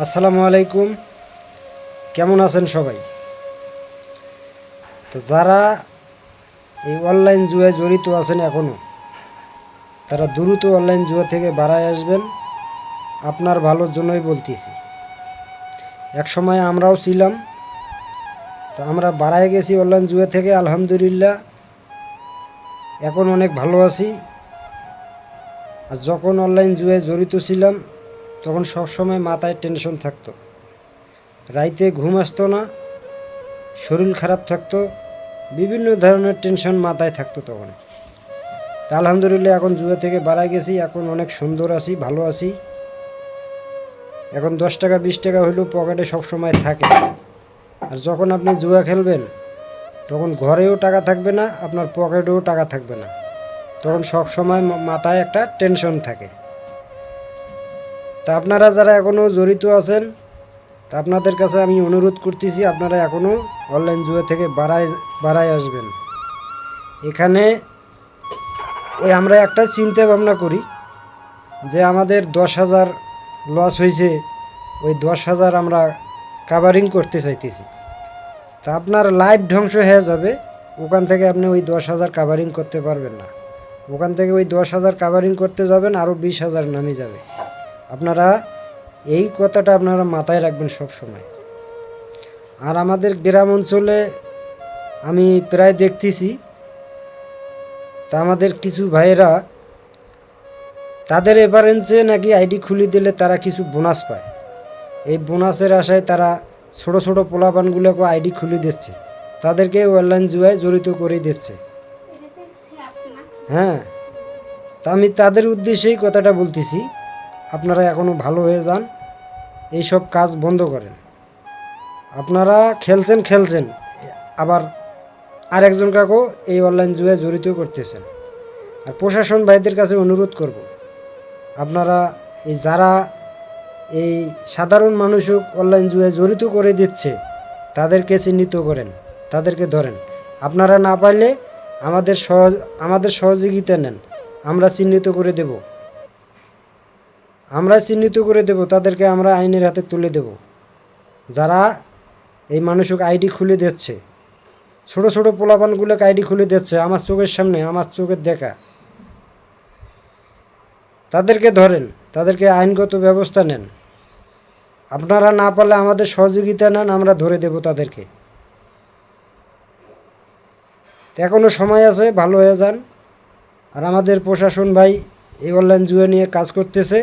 আসসালামু আলাইকুম। কেমন আছেন সবাই? তো যারা এই অনলাইন জুয়ায় জড়িত আছেন এখনও, তারা দ্রুত অনলাইন জুয়া থেকে বাড়ায় আসবেন। আপনার ভালোর জন্যই বলতেছি। এক সময় আমরাও ছিলাম, তো আমরা বাড়ায় গেছি অনলাইন জুয়া থেকে। আলহামদুলিল্লাহ এখন অনেক ভালো আছি। আর যখন অনলাইন জুয়ায় জড়িত ছিলাম তখন সবসময় মাথায় টেনশন থাকতো, রাইতে ঘুম আসতো না, শরীর খারাপ থাকতো, বিভিন্ন ধরনের টেনশন মাথায় থাকতো তখন। তা আলহামদুলিল্লাহ এখন জুয়া থেকে বাড়াই গেছি, এখন অনেক সুন্দর আছি, ভালো আছি। এখন 10 টাকা 20 টাকা হইলেও পকেটে সবসময় থাকে। আর যখন আপনি জুয়া খেলবেন তখন ঘরেও টাকা থাকবে না, আপনার পকেটেও টাকা থাকবে না, তখন সবসময় মাথায় একটা টেনশন থাকে। তা আপনারা যারা এখনও জড়িত আছেন, তা আপনাদের কাছে আমি অনুরোধ করতেছি, আপনারা এখনও অনলাইন জুয়া থেকে বাড়ায় আসবেন। এখানে আমরা একটা চিন্তা ভাবনা করি যে আমাদের 10,000 লস হয়েছে, ওই 10,000 আমরা কাভারিং করতে চাইতেছি। তা আপনার লাইফ ধ্বংস হয়ে যাবে, ওখান থেকে আপনি ওই 10,000 কাভারিং করতে পারবেন না। ওখান থেকে ওই 10,000 কাভারিং করতে যাবেন, আরও 20,000 নামে যাবে। আপনারা এই কথাটা আপনারা মাথায় রাখবেন সব সময়। আর আমাদের গ্রাম অঞ্চলে আমি প্রায় দেখতেছি, তা আমাদের কিছু ভাইয়েরা তাদের এভারেন্সে নাকি আইডি খুলে দিলে তারা কিছু বোনাস পায়। এই বোনাসের আশায় তারা ছোট ছোট পোলাপানগুলোকে আইডি খুলে দিচ্ছে, তাদেরকে অনলাইন জুয়ায় জড়িত করে দিচ্ছে। হ্যাঁ, তা আমি তাদের উদ্দেশ্যেই কথাটা বলতেছি, আপনারা এখনও ভালো হয়ে যান, এইসব কাজ বন্ধ করেন। আপনারা খেলছেন আবার আরেকজন কাকেও এই অনলাইন জুয়ায় জড়িত করতেছেন। আর প্রশাসন ভাইদের কাছে অনুরোধ করব, আপনারা এই যারা এই সাধারণ মানুষও অনলাইন জুয়ায় জড়িত করে দিচ্ছে তাদেরকে চিহ্নিত করেন, তাদেরকে ধরেন। আপনারা না পারলে আমাদের সহযোগিতা নেন, আমরা চিহ্নিত করে দেব, তাদেরকে আমরা আইনের হাতে তুলে দেব। যারা এই মানুষকে আইডি খুলে দিচ্ছে, ছোট ছোট পোলাপানগুলোকে আইডি খুলে দিচ্ছে, আমার চোখের সামনে, আমার চোখের দেখা, তাদেরকে ধরেন, তাদেরকে আইনগত ব্যবস্থা নেন। আপনারা না পারলে আমাদের সহযোগিতা নেন, আমরা ধরে দেব তাদেরকে। এখনও সময় আছে, ভালো হয়ে যান। আর আমাদের প্রশাসন ভাই এই অনলাইন জুয়া নিয়ে কাজ করতেছে।